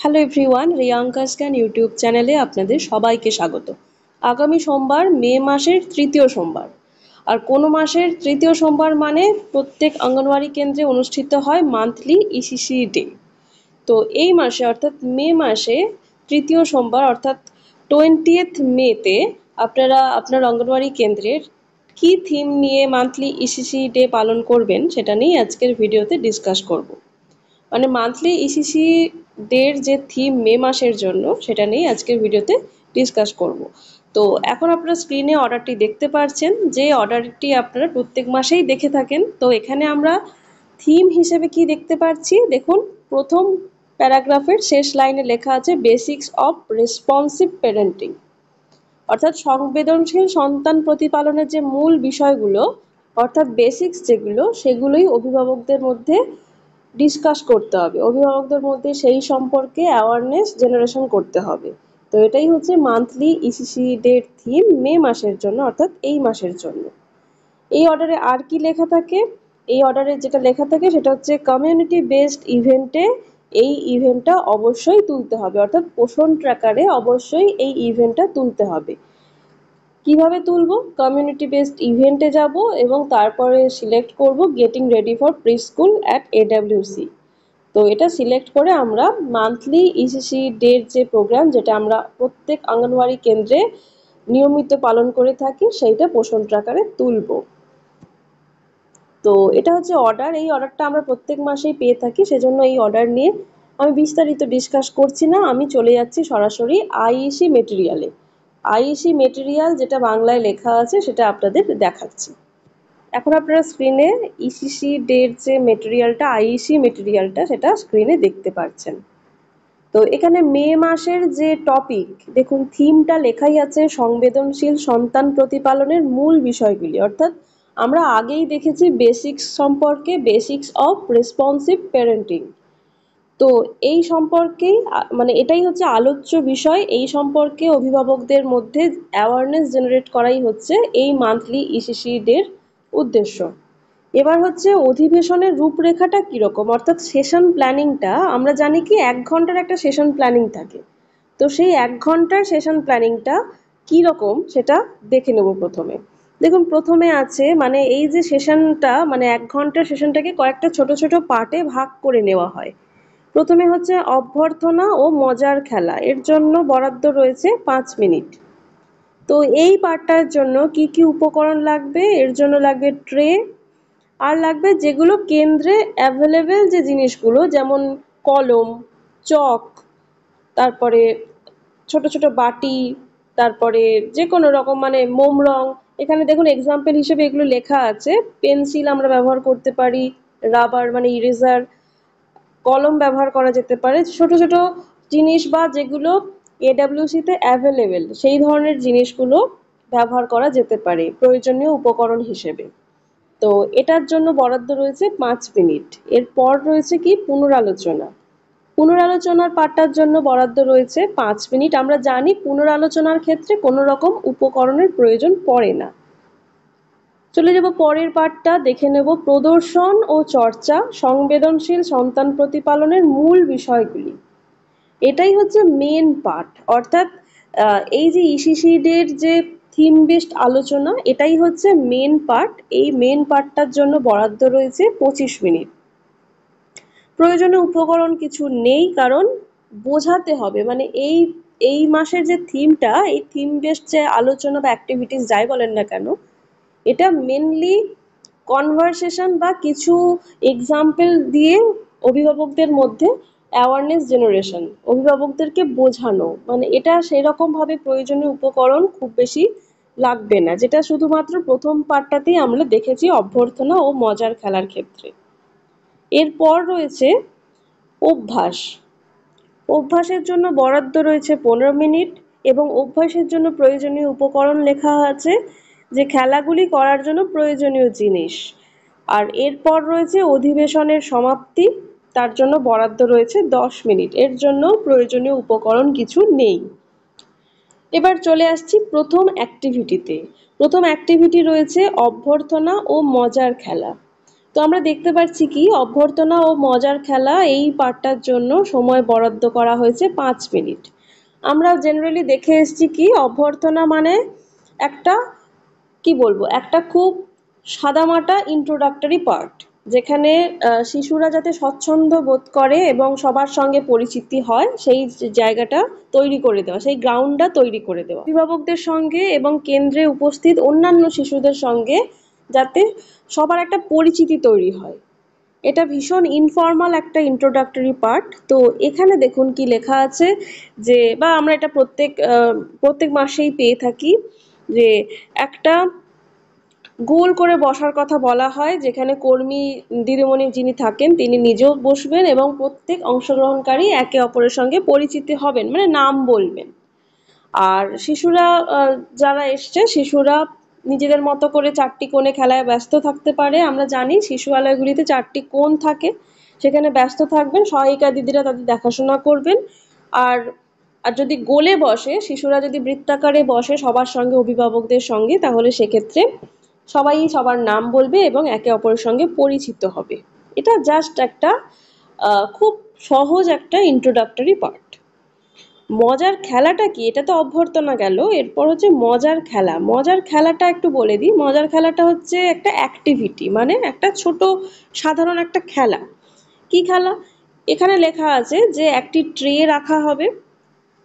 Hello everyone, রিয়াঙ্কাস জ্ঞান YouTube চ্যানেলে আপনাদের সবাইকে স্বাগত। আগামী সোমবার মে মাসের তৃতীয় সোমবার। আর কোনো মাসের তৃতীয় সোমবার মানে প্রত্যেক অঙ্গনওয়াড়ি কেন্দ্রে অনুষ্ঠিত হয় মান্থলি ইসিসি ডে। তো এই মাসে অর্থাৎ মে মাসে তৃতীয় সোমবার অর্থাৎ 20th মেতে আপনারা আপনার অঙ্গনওয়াড়ি কেন্দ্রের কী থিম নিয়ে মান্থলি ইসিসি ডে পালন করবেন সেটা নিয়ে আজকের ভিডিওতে ডিসকাস করব। মানে মান্থলি ইসিসি ডের যে থিম মে মাসের জন্য সেটা নিয়ে আজকের ভিডিওতে ডিসকাস করব। তো এখন আপনারা স্ক্রিনে অর্ডারটি দেখতে পাচ্ছেন, যে অর্ডারটি আপনারা প্রত্যেক মাসেই দেখে থাকেন। তো এখানে আমরা থিম হিসেবে কি দেখতে পাচ্ছি, দেখুন প্রথম প্যারাগ্রাফের শেষ লাইনে লেখা আছে বেসিক্স অফ রেসপন্সিভ প্যারেন্টিং, অর্থাৎ সংবেদনশীল সন্তান প্রতিপালনের যে মূল বিষয়গুলো অর্থাৎ বেসিক্স যেগুলো সেগুলোই অভিভাবকদের মধ্যে ডিসকাস করতে হবে, অভিভাবকদের মধ্যে সেই সম্পর্কে অ্যাওয়ারনেস জেনারেশন করতে হবে। তো এটাই হচ্ছে মান্থলি ইসিসি ডের থিম মে মাসের জন্য অর্থাৎ এই মাসের জন্য। এই অর্ডারে আর কি লেখা থাকে, এই অর্ডারে যেটা লেখা থাকে সেটা হচ্ছে কমিউনিটি বেসড ইভেন্টে এই ইভেন্টটা অবশ্যই তুলতে হবে, অর্থাৎ পোষণ ট্র্যাকারে অবশ্যই এই ইভেন্টটা তুলতে হবে। কিভাবে তুলব? কমিউনিটি বেসড ইভেন্টে যাব এবং তারপরে সিলেক্ট করব getting ready for pre school at AWC. তো এটা সিলেক্ট করে আমরা মান্থলি ইসিসি ডের যে প্রোগ্রাম যেটা আমরা প্রত্যেক অঙ্গনওয়াড়ি কেন্দ্রে নিয়মিত পালন করে থাকি সেইটা পোষণ ট্র্যাকারে তুলব। তো এটা হচ্ছে অর্ডার, এই অর্ডারটা আমরা প্রত্যেক মাসেই পেয়ে থাকি, সেজন্য এই অর্ডার নিয়ে আমি বিস্তারিত ডিসকাস করছি না, আমি চলে যাচ্ছি সরাসরি আইইসি মেটেরিয়ালে। আইইসি মেটেরিয়াল যেটা বাংলায় লেখা আছে সেটা আপনাদের দেখাচ্ছি। এখন আপনারা স্ক্রিনে ইসিসি ডের যে মেটেরিয়ালটা আইইসি মেটেরিয়ালটা সেটা স্ক্রিনে দেখতে পাচ্ছেন। তো এখানে মে মাসের যে টপিক দেখুন থিমটা লেখাই আছে সংবেদনশীল সন্তান প্রতিপালনের মূল বিষয়গুলি, অর্থাৎ আমরা আগেই দেখেছি বেসিক্স সম্পর্কে, বেসিক্স অফ রেসপন্সিভ প্যারেন্টিং। তো এই সম্পর্কেই মানে এটাই হচ্ছে আলোচ্য বিষয়, এই সম্পর্কে অভিভাবকদের মধ্যে অ্যাওয়ারনেস জেনারেট করাই হচ্ছে এই মান্থলি ইসিসি ডের উদ্দেশ্য। এবার হচ্ছে অধিবেশনের রূপরেখাটা কীরকম, অর্থাৎ সেশন প্ল্যানিংটা আমরা জানি কি 1 ঘন্টার একটা সেশন প্ল্যানিং থাকে। তো সেই 1 ঘন্টার সেশন প্ল্যানিংটা কীরকম সেটা দেখে নেব। প্রথমে দেখুন প্রথমে আছে মানে এই যে সেশনটা মানে 1 ঘন্টার সেশনটাকে কয়েকটা ছোট ছোট পার্টে ভাগ করে নেওয়া হয়। প্রথমে হচ্ছে অভ্যর্থনা ও মজার খেলা, এর জন্য বরাদ্দ রয়েছে 5 মিনিট। তো এই পার্টটার জন্য কি কি উপকরণ লাগবে, এর জন্য লাগবে ট্রে, আর লাগবে যেগুলো কেন্দ্রে অ্যাভেলেবেল যে জিনিসগুলো যেমন কলম, চক, তারপরে ছোট ছোট বাটি, তারপরে যে কোনো রকম মানে মোম রং। এখানে দেখুন এক্সাম্পল হিসেবে এগুলো লেখা আছে, পেন্সিল আমরা ব্যবহার করতে পারি, রাবার মানে ইরেজার, কলম ব্যবহার করা যেতে পারে, ছোট ছোট জিনিস বা যেগুলো এডাব্লিউসিতে অ্যাভেলেবেল সেই ধরনের জিনিসগুলো ব্যবহার করা যেতে পারে প্রয়োজনীয় উপকরণ হিসেবে। তো এটার জন্য বরাদ্দ রয়েছে 5 মিনিট। এরপর রয়েছে কি পুনরালোচনা, পুনরালোচনার পাঠটার জন্য বরাদ্দ রয়েছে 5 মিনিট। আমরা জানি পুনরালোচনার ক্ষেত্রে কোনো রকম উপকরণের প্রয়োজন পড়ে না। চলে যাব পরের পাঠটা, দেখে নেব প্রদর্শন ও চর্চা সংবেদনশীল সন্তান প্রতিপালনের মূল বিষয়গুলি। এটাই হচ্ছে মেন পার্ট, অর্থাৎ এই যে ইসিসি ডের যে থিম বেসড আলোচনা এটাই হচ্ছে মেন পার্ট। এই মেন পার্টটার জন্য বরাদ্দ রয়েছে 25 মিনিট। প্রয়োজনীয় উপকরণ কিছু নেই, কারণ বোঝাতে হবে মানে এই এই মাসের যে থিমটা, এই থিম বেসড যে আলোচনা বা অ্যাক্টিভিটিস যাই বলেন না কেন, এটা মেনলি কনভারসেশন বা কিছু এক্সাম্পল দিয়ে অভিভাবকদের মধ্যে অ্যাওয়ারনেস জেনারেশন, অভিভাবকদেরকে বোঝানো, মানে এটা সেরকমভাবে প্রয়োজনীয় উপকরণ খুব বেশি লাগবে না, যেটা শুধুমাত্র প্রথম পার্টটাতেই আমরা দেখেছি অভ্যর্থনা ও মজার খেলার ক্ষেত্রে। এরপর রয়েছে অভ্যাস, অভ্যাসের জন্য বরাদ্দ রয়েছে 15 মিনিট এবং অভ্যাসের জন্য প্রয়োজনীয় উপকরণ লেখা আছে যে খেলাগুলি করার জন্য প্রয়োজনীয় জিনিস। আর এরপর রয়েছে অধিবেশনের সমাপ্তি, তার জন্য বরাদ্দ রয়েছে 10 মিনিট, এর জন্য প্রয়োজনীয় উপকরণ কিছু নেই। এবার চলে আসছি প্রথম অ্যাক্টিভিটিতে। প্রথম অ্যাক্টিভিটি রয়েছে অভ্যর্থনা ও মজার খেলা। তো আমরা দেখতে পাচ্ছি কি অভ্যর্থনা ও মজার খেলা এই পার্টটার জন্য সময় বরাদ্দ করা হয়েছে 5 মিনিট। আমরা জেনারেলি দেখে এসেছি কি অভ্যর্থনা মানে একটা কি বলবো একটা খুব সাদামাটা ইন্ট্রোডাক্টরি পার্ট, যেখানে শিশুরা যাতে স্বচ্ছন্দ বোধ করে এবং সবার সঙ্গে পরিচিতি হয় সেই জায়গাটা তৈরি করে দেওয়া, সেই গ্রাউন্ডটা তৈরি করে দেওয়া অভিভাবকদের সঙ্গে এবং কেন্দ্রে উপস্থিত অন্যান্য শিশুদের সঙ্গে, যাতে সবার একটা পরিচিতি তৈরি হয়। এটা ভীষণ ইনফর্মাল একটা ইন্ট্রোডাক্টরি পার্ট। তো এখানে দেখুন কি লেখা আছে, যে বা আমরা এটা প্রত্যেক মাসেই পেয়ে থাকি, যে একটা গোল করে বসার কথা বলা হয়, যেখানে কর্মী দিদিমণি যিনি থাকেন তিনি নিজেও বসবেন এবং প্রত্যেক অংশগ্রহণকারী একে অপরের সঙ্গে পরিচিত হবেন, মানে নাম বলবেন। আর শিশুরা যারা এসছে শিশুরা নিজেদের মতো করে 4টি কোণে খেলায় ব্যস্ত থাকতে পারে। আমরা জানি শিশুআলয়গুলিতে 4টি কোণ থাকে, সেখানে ব্যস্ত থাকবেন, সহায়িকা দিদিরা তাদের দেখাশোনা করবেন। আর আর যদি গোলে বসে, শিশুরা যদি বৃত্তাকারে বসে সবার সঙ্গে অভিভাবকদের সঙ্গে, তাহলে সেক্ষেত্রে সবাই সবার নাম বলবে এবং একে অপরের সঙ্গে পরিচিত হবে। এটা জাস্ট একটা খুব সহজ একটা ইন্ট্রোডাক্টরি পার্ট। মজার খেলাটা কি? এটা তো অভ্যর্থনা গেল, এরপর হচ্ছে মজার খেলা। মজার খেলাটা একটু বলে দিই। মজার খেলাটা হচ্ছে একটা অ্যাক্টিভিটি, মানে একটা ছোট সাধারণ একটা খেলা। কি খেলা? এখানে লেখা আছে যে একটি ট্রে রাখা হবে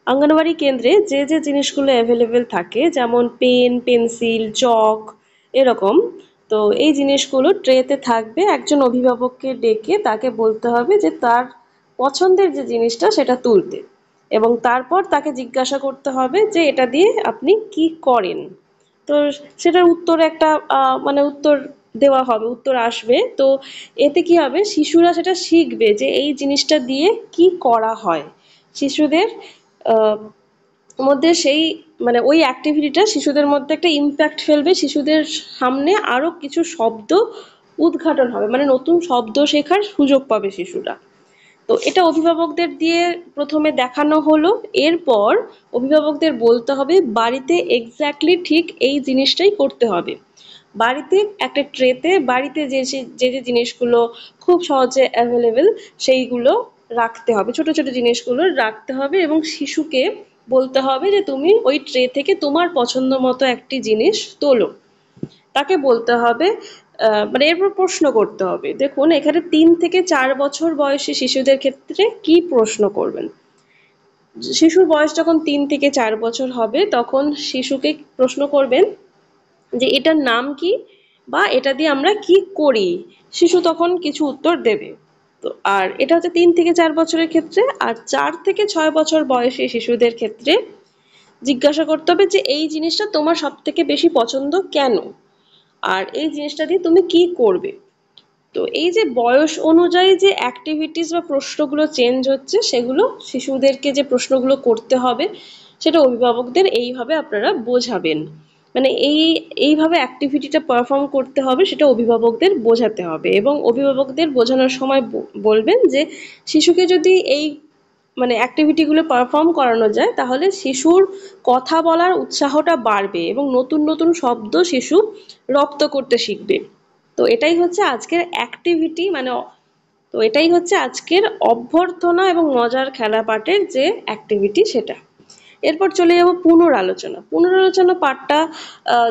অঙ্গনওয়াড়ি কেন্দ্রে, যে যে জিনিসগুলো অ্যাভেলেবেল থাকে, যেমন পেন, পেন্সিল, চক, এরকম। তো এই জিনিসগুলো ট্রেতে থাকবে। একজন অভিভাবককে ডেকে তাকে বলতে হবে যে তার পছন্দের যে জিনিসটা সেটা তুলতে, এবং তারপর তাকে জিজ্ঞাসা করতে হবে যে এটা দিয়ে আপনি কি করেন। তো সেটার উত্তরে একটা মানে উত্তর দেওয়া হবে, উত্তর আসবে। তো এতে কি হবে, শিশুরা সেটা শিখবে যে এই জিনিসটা দিয়ে কি করা হয়। শিশুদের আহ, মধ্যে সেই মানে ওই অ্যাক্টিভিটিটা শিশুদের মধ্যে একটা ইম্প্যাক্ট ফেলবে। শিশুদের সামনে আরো কিছু শব্দ উদ্ঘাটন হবে, মানে নতুন শব্দ শেখার সুযোগ পাবে শিশুরা। তো এটা অভিভাবকদের দিয়ে প্রথমে দেখানো হলো। এরপর অভিভাবকদের বলতে হবে বাড়িতে এক্স্যাক্টলি ঠিক এই জিনিসটাই করতে হবে। বাড়িতে একটা ট্রেতে বাড়িতে যে জিনিসগুলো খুব সহজে অ্যাভেলেবেল সেইগুলো রাখতে হবে, ছোট ছোট জিনিসগুলো রাখতে হবে, এবং শিশুকে বলতে হবে যে তুমি ওই ট্রে থেকে তোমার পছন্দ মতো একটি জিনিস তোলো। তাকে বলতে হবে মানে এরপর প্রশ্ন করতে হবে। দেখুন এখানে 3 থেকে 4 বছর বয়সী শিশুদের ক্ষেত্রে কি প্রশ্ন করবেন। শিশুর বয়স যখন 3 থেকে 4 বছর হবে তখন শিশুকে প্রশ্ন করবেন যে এটার নাম কি, বা এটা দিয়ে আমরা কি করি। শিশু তখন কিছু উত্তর দেবে। তো আর এটা হচ্ছে 3 থেকে 4 বছরের ক্ষেত্রে। আর 4 থেকে 6 বছর বয়সী শিশুদের ক্ষেত্রে জিজ্ঞাসা করতে হবে যে এই জিনিসটা তোমার সব থেকে বেশি পছন্দ কেন, আর এই জিনিসটা দিয়ে তুমি কি করবে। তো এই যে বয়স অনুযায়ী যে অ্যাক্টিভিটিস বা প্রশ্নগুলো চেঞ্জ হচ্ছে, সেগুলো শিশুদেরকে যে প্রশ্নগুলো করতে হবে সেটা অভিভাবকদের এইভাবে আপনারা বোঝাবেন। মানে এইভাবে অ্যাক্টিভিটিটা পারফর্ম করতে হবে, সেটা অভিভাবকদের বোঝাতে হবে, এবং অভিভাবকদের বোঝানোর সময় বলবেন যে শিশুকে যদি এই মানে অ্যাক্টিভিটিগুলো পারফর্ম করানো যায়, তাহলে শিশুর কথা বলার উৎসাহটা বাড়বে এবং নতুন নতুন শব্দ শিশু রপ্ত করতে শিখবে। তো এটাই হচ্ছে আজকের অ্যাক্টিভিটি, মানে তো এটাই হচ্ছে আজকের অভ্যর্থনা এবং মজার খেলা পাঠের যে অ্যাক্টিভিটি সেটা। এরপর চলে যাব পুনরালোচনা। পুনরালোচনা পাঠটা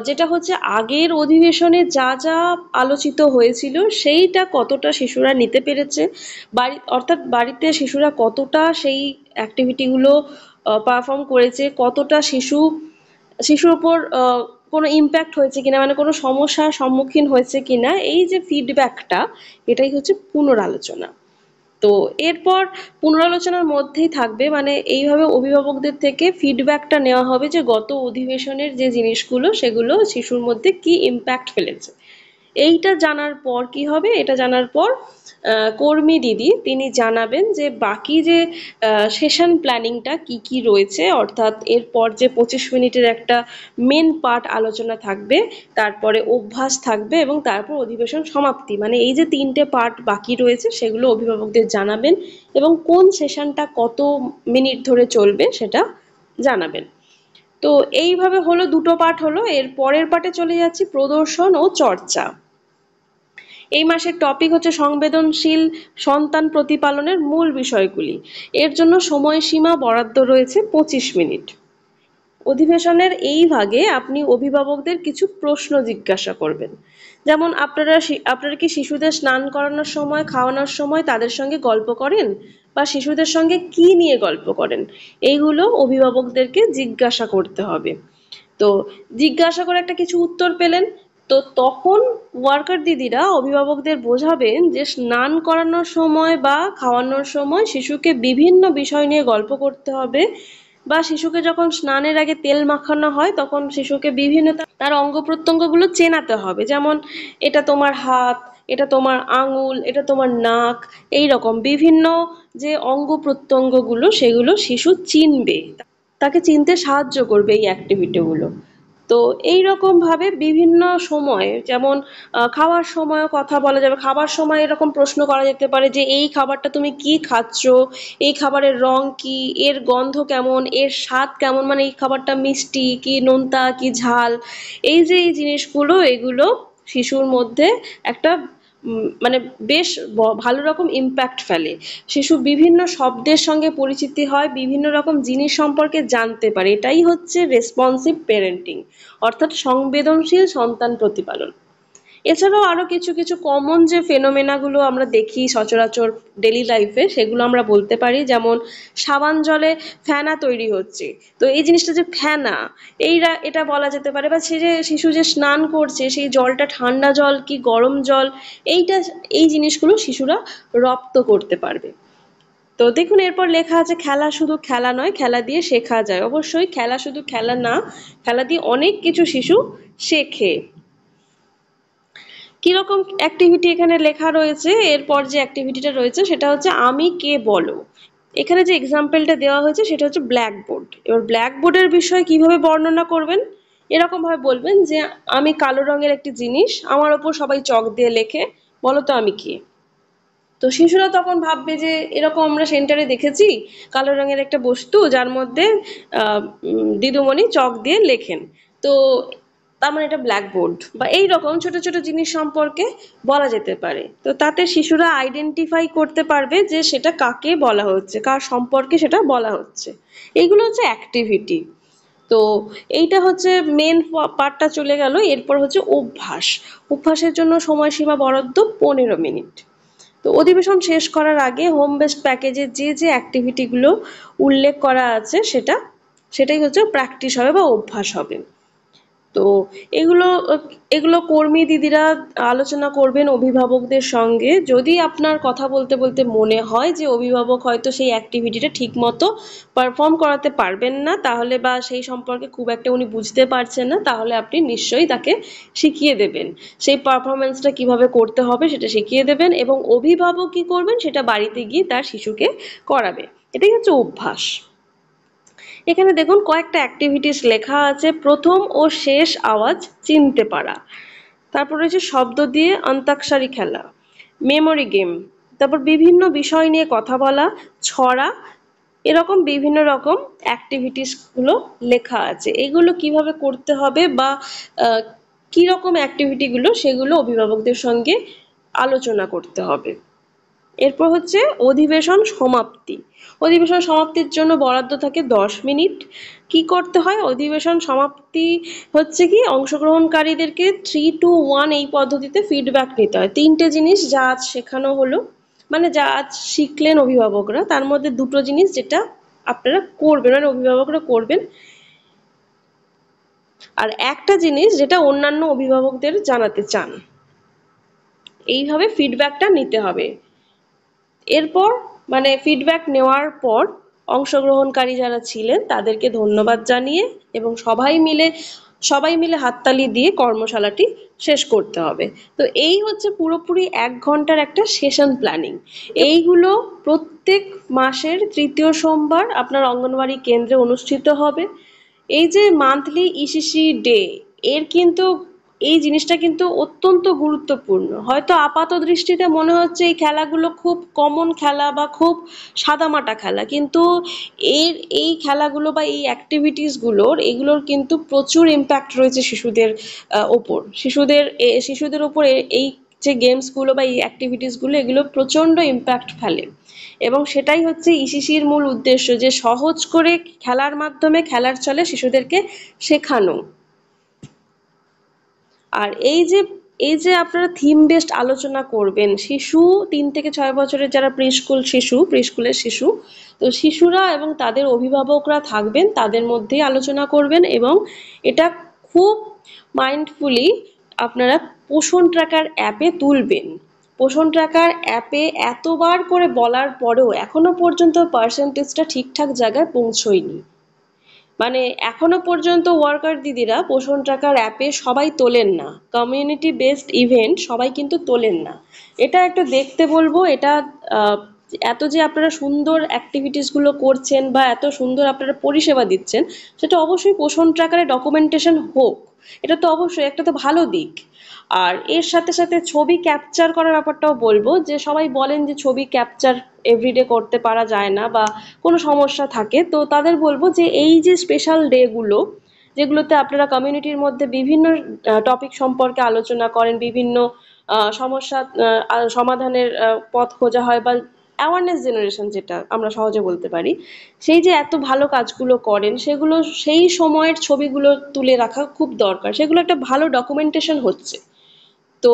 যেটা হচ্ছে আগের অধিবেশনে যা যা আলোচিত হয়েছিল সেইটা কতটা শিশুরা নিতে পেরেছে, অর্থাৎ বাড়িতে শিশুরা কতটা সেই অ্যাক্টিভিটিগুলো পারফর্ম করেছে, কতটা শিশুর উপর কোনো ইম্প্যাক্ট হয়েছে কিনা, মানে কোনো সমস্যার সম্মুখীন হয়েছে কিনা, এই যে ফিডব্যাকটা, এটাই হচ্ছে পুনরালোচনা। তো এরপর পুনরালোচনার মধ্যেই থাকবে, মানে এইভাবে অভিভাবকদের থেকে ফিডব্যাকটা নেওয়া হবে যে গত অধিবেশনের যে জিনিসগুলো সেগুলো শিশুর মধ্যে কি ইম্প্যাক্ট ফেলেছে। এইটা জানার পর কি হবে, এটা জানার পর কর্মী দিদি তিনি জানাবেন যে বাকি যে সেশন প্ল্যানিংটা কি কি রয়েছে, অর্থাৎ এরপর যে 25 মিনিটের একটা মেন পার্ট আলোচনা থাকবে, তারপরে অভ্যাস থাকবে, এবং তারপর অধিবেশন সমাপ্তি, মানে এই যে 3টে পার্ট বাকি রয়েছে সেগুলো অভিভাবকদের জানাবেন, এবং কোন সেশনটা কত মিনিট ধরে চলবে সেটা জানাবেন। তো এইভাবে হলো, দুটো পার্ট হলো। এর পরের পার্টে চলে যাচ্ছি প্রদর্শন ও চর্চা। এই মাসের টপিক হচ্ছে সংবেদনশীল সন্তান প্রতিপালনের মূল বিষয়গুলি। এর জন্য সময়সীমা বরাদ্দ রয়েছে 25 মিনিট। অধিবেশনের এই ভাগে আপনি অভিভাবকদের কিছু প্রশ্ন জিজ্ঞাসা করবেন, যেমন আপনারা কি শিশুদের স্নান করানোর সময়, খাওয়ানোর সময় তাদের সঙ্গে গল্প করেন, বা শিশুদের সঙ্গে কি নিয়ে গল্প করেন, এইগুলো অভিভাবকদেরকে জিজ্ঞাসা করতে হবে। তো জিজ্ঞাসা করে একটা কিছু উত্তর পেলেন, তো তখন ওয়ার্কার দিদিরা অভিভাবকদের বোঝাবেন যে স্নান করানোর সময় বা খাওয়ানোর সময় শিশুকে বিভিন্ন বিষয় নিয়ে গল্প করতে হবে, বা শিশুকে যখন স্নানের আগে তেল মাখানো হয় তখন শিশুকে বিভিন্ন তার অঙ্গ প্রত্যঙ্গগুলো চেনাতে হবে, যেমন এটা তোমার হাত, এটা তোমার আঙুল, এটা তোমার নাক, এই রকম বিভিন্ন যে অঙ্গ প্রত্যঙ্গগুলো সেগুলো শিশু চিনবে, তাকে চিনতে সাহায্য করবে এই অ্যাক্টিভিটিগুলো। তো এই রকম ভাবে বিভিন্ন সময়ে, যেমন খাওয়ার সময়ও কথা বলা যাবে। খাবার সময় এরকম প্রশ্ন করা যেতে পারে যে এই খাবারটা তুমি কি খাচ্ছ, এই খাবারের রং কি, এর গন্ধ কেমন, এর স্বাদ কেমন, মানে এই খাবারটা মিষ্টি কি নোনতা কি ঝাল, এই যে এই জিনিসগুলো, এগুলো শিশুর মধ্যে একটা মানে বেশ ভালো রকম ইম্প্যাক্ট ফেলে। শিশু বিভিন্ন শব্দের সঙ্গে পরিচিতি হয়, বিভিন্ন রকম জিনিস সম্পর্কে জানতে পারে। এটাই হচ্ছে রেসপন্সিভ পেরেন্টিং, অর্থাৎ সংবেদনশীল সন্তান প্রতিপালন। এছাড়াও আরো কিছু কিছু কমন যে ফেনোমেনাগুলো আমরা দেখি সচরাচর ডেলি লাইফে, সেগুলো আমরা বলতে পারি, যেমন সাবান জলে ফেনা তৈরি হচ্ছে। তো এই জিনিসটা যে ফেনা, এটা বলা যেতে পারে। বা সে যে শিশু যে স্নান করছে সেই জলটা ঠান্ডা জল কি গরম জল, এইটা এই জিনিসগুলো শিশুরা রপ্ত করতে পারবে। তো দেখুন এরপর লেখা আছে খেলা শুধু খেলা নয়, খেলা দিয়ে শেখা যায়। অবশ্যই খেলা শুধু খেলা না, খেলা দিয়ে অনেক কিছু শিশু শেখে। কিরকম অ্যাক্টিভিটি এখানে লেখা রয়েছে, এরপর যে অ্যাক্টিভিটিটা রয়েছে সেটা হচ্ছে আমি কে বলো। এখানে যে এক্সাম্পলটা দেওয়া হয়েছে সেটা হচ্ছে ব্ল্যাকবোর্ড। এবার ব্ল্যাকবোর্ডের বিষয়ে কিভাবে বর্ণনা করবেন, এরকম ভাবে বলবেন যে আমি কালো রঙের একটি জিনিস, আমার ওপর সবাই চক দিয়ে লেখে, বলো তো আমি কে। তো শিশুরা তখন ভাববে যে এরকম আমরা সেন্টারে দেখেছি কালো রঙের একটা বস্তু যার মধ্যে দিদিমণি চক দিয়ে লেখেন, তো তার মানে এটা ব্ল্যাকবোর্ড, বা এই রকম ছোট ছোট জিনিস সম্পর্কে বলা যেতে পারে। তো তাতে শিশুরা আইডেন্টিফাই করতে পারবে যে সেটা কাকে বলা হচ্ছে, কার সম্পর্কে সেটা বলা হচ্ছে। এইগুলো হচ্ছে অ্যাক্টিভিটি। তো এইটা হচ্ছে মেন পার্টটা চলে গেল। এরপর হচ্ছে অভ্যাস। অভ্যাসের জন্য সময়সীমা বরাদ্দ 15 মিনিট। তো অধিবেশন শেষ করার আগে হোম বেসড প্যাকেজে যে যে অ্যাক্টিভিটিগুলো উল্লেখ করা আছে সেটাই হচ্ছে প্র্যাকটিস হবে বা অভ্যাস হবে। তো এগুলো এগুলো কর্মী দিদিরা আলোচনা করবেন অভিভাবকদের সঙ্গে। যদি আপনার কথা বলতে বলতে মনে হয় যে অভিভাবক হয়তো সেই অ্যাক্টিভিটিটা ঠিক মতো পারফর্ম করাতে পারবেন না, তাহলে বা সেই সম্পর্কে খুব একটা উনি বুঝতে পারছেন না, তাহলে আপনি নিশ্চয়ই তাকে শিখিয়ে দেবেন। সেই পারফরমেন্সটা কিভাবে করতে হবে সেটা শিখিয়ে দেবেন, এবং অভিভাবক কি করবেন সেটা বাড়িতে গিয়ে তার শিশুকে করাবে। এটাই হচ্ছে অভ্যাস। এখানে দেখুন কয়েকটা অ্যাক্টিভিটিস লেখা আছে। প্রথম ও শেষ আওয়াজ চিনতে পারা, তারপর রয়েছে শব্দ দিয়ে অন্তাক্ষরী খেলা, মেমোরি গেম, তারপর বিভিন্ন বিষয় নিয়ে কথা বলা, ছড়া, এরকম বিভিন্ন রকম অ্যাক্টিভিটিস গুলো লেখা আছে। এগুলো কিভাবে করতে হবে বা কি রকম অ্যাক্টিভিটি গুলো সেগুলো অভিভাবকদের সঙ্গে আলোচনা করতে হবে। এরপর হচ্ছে অধিবেশন সমাপ্তি। অধিবেশন সমাপ্তির জন্য বরাদ্দ থাকে 10 মিনিট। কি করতে হয়, অধিবেশন সমাপ্তি হচ্ছে কি অংশগ্রহণকারীদেরকে 3-2-1 এই পদ্ধতিতে ফিডব্যাক নিতে হয়। 3টে জিনিস যা আজ শেখানো হলো, মানে যা আজ শিখলেন অভিভাবকরা, তার মধ্যে 2টো জিনিস যেটা আপনারা করবেন, মানে অভিভাবকরা করবেন, আর একটা জিনিস যেটা অন্যান্য অভিভাবকদের জানাতে চান। এইভাবে ফিডব্যাকটা নিতে হবে। এরপর মানে ফিডব্যাক নেওয়ার পর অংশগ্রহণকারী যারা ছিলেন তাদেরকে ধন্যবাদ জানিয়ে এবং সবাই মিলে হাততালি দিয়ে কর্মশালাটি শেষ করতে হবে। তো এই হচ্ছে পুরোপুরি 1 ঘন্টার একটা সেশন প্ল্যানিং। এইগুলো প্রত্যেক মাসের তৃতীয় সোমবার আপনার অঙ্গনওয়াড়ি কেন্দ্রে অনুষ্ঠিত হবে। এই যে মান্থলি ইসিসি ডে, এর কিন্তু এই জিনিসটা কিন্তু অত্যন্ত গুরুত্বপূর্ণ। হয়তো আপাত দৃষ্টিতে মনে হচ্ছে এই খেলাগুলো খুব কমন খেলা বা খুব সাদামাটা খেলা, কিন্তু এই খেলাগুলো বা এই অ্যাক্টিভিটিসগুলোর এগুলোর কিন্তু প্রচুর ইম্প্যাক্ট রয়েছে শিশুদের ওপর। শিশুদের ওপর এই যে গেমসগুলো বা এই অ্যাক্টিভিটিসগুলো এগুলো প্রচণ্ড ইম্প্যাক্ট ফেলে এবং সেটাই হচ্ছে ইসিসির মূল উদ্দেশ্য, যে সহজ করে খেলার মাধ্যমে খেলার ছলে শিশুদেরকে শেখানো। আর এই যে আপনারা থিম বেসড আলোচনা করবেন, শিশু 3 থেকে 6 বছরের যারা প্রি স্কুলের শিশু, তো শিশুরা এবং তাদের অভিভাবকরা থাকবেন, তাদের মধ্যেই আলোচনা করবেন এবং এটা খুব মাইন্ডফুলি আপনারা পোষণ ট্র্যাকার অ্যাপে তুলবেন। পোষণ ট্র্যাকার অ্যাপে এতবার করে বলার পরেও এখনো পর্যন্ত পার্সেন্টেজটা ঠিকঠাক জায়গায় পৌঁছয়নি। মানে এখনো পর্যন্ত ওয়ার্কার দিদিরা পোষণ ট্র্যাকার অ্যাপে সবাই তোলেন না, কমিউনিটি বেসড ইভেন্ট সবাই কিন্তু তোলেন না। এটা একটু দেখতে বলবো। এটা এত যে আপনারা সুন্দর অ্যাক্টিভিটিসগুলো করছেন বা এত সুন্দর আপনারা পরিষেবা দিচ্ছেন, সেটা অবশ্যই পোষণ ট্র্যাকারে ডকুমেন্টেশন হোক, এটা তো অবশ্যই একটা তো ভালো দিক। আর এর সাথে সাথে ছবি ক্যাপচার করার ব্যাপারটাও বলবো, যে সবাই বলেন যে ছবি ক্যাপচার এভরিডে করতে পারা যায় না বা কোনো সমস্যা থাকে, তো তাদের বলবো যে এই যে স্পেশাল ডেগুলো, যেগুলোতে আপনারা কমিউনিটির মধ্যে বিভিন্ন টপিক সম্পর্কে আলোচনা করেন, বিভিন্ন সমস্যা সমাধানের পথ খোঁজা হয় বা অ্যাওয়ারনেস জেনারেশন যেটা আমরা সহজে বলতে পারি, সেই যে এত ভালো কাজগুলো করেন সেগুলো সেই সময়ের ছবিগুলো তুলে রাখা খুব দরকার, সেগুলো একটা ভালো ডকুমেন্টেশন হচ্ছে। তো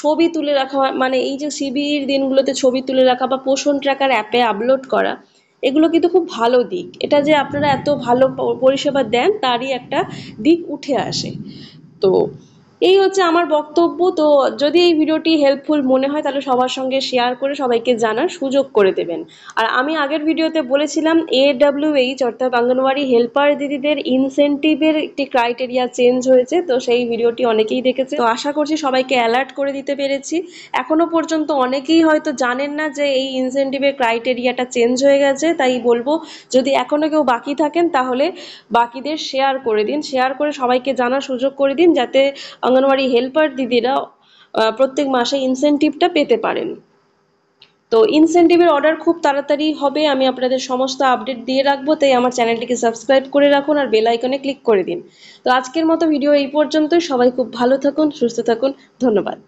ছবি তুলে রাখা মানে এই যে শিবির দিনগুলোতে ছবি তুলে রাখা বা পোষণ ট্র্যাকার অ্যাপে আপলোড করা, এগুলো কিন্তু খুব ভালো দিক। এটা যে আপনারা এত ভালো পরিষেবা দেন তারই একটা দিক উঠে আসে। তো এই হচ্ছে আমার বক্তব্য। তো যদি এই ভিডিওটি হেল্পফুল মনে হয় তাহলে সবার সঙ্গে শেয়ার করে সবাইকে জানার সুযোগ করে দেবেন। আর আমি আগের ভিডিওতে বলেছিলাম AWH অর্থাৎ অঙ্গনওয়াড়ি হেল্পার দিদিদের ইনসেনটিভের একটি ক্রাইটেরিয়া চেঞ্জ হয়েছে, তো সেই ভিডিওটি অনেকেই দেখেছে। তো আশা করছি সবাইকে অ্যালার্ট করে দিতে পেরেছি। এখনো পর্যন্ত অনেকেই হয়তো জানেন না যে এই ইনসেনটিভের ক্রাইটেরিয়াটা চেঞ্জ হয়ে গেছে, তাই বলবো যদি এখনো কেউ বাকি থাকেন তাহলে বাকিদের শেয়ার করে দিন, শেয়ার করে সবাইকে জানার সুযোগ করে দিন, যাতে অঙ্গনওয়াড়ি হেল্পার দিদিরা প্রত্যেক মাসে ইনসেনটিভটা পেতে পারেন। তো ইনসেনটিভের অর্ডার খুব তাড়াতাড়ি হবে, আমি আপনাদের সমস্ত আপডেট দিয়ে রাখবো, তাই আমার চ্যানেলটিকে সাবস্ক্রাইব করে রাখুন আর বেল আইকনে ক্লিক করে দিন। তো আজকের মতো ভিডিও এই পর্যন্তই। সবাই খুব ভালো থাকুন, সুস্থ থাকুন, ধন্যবাদ।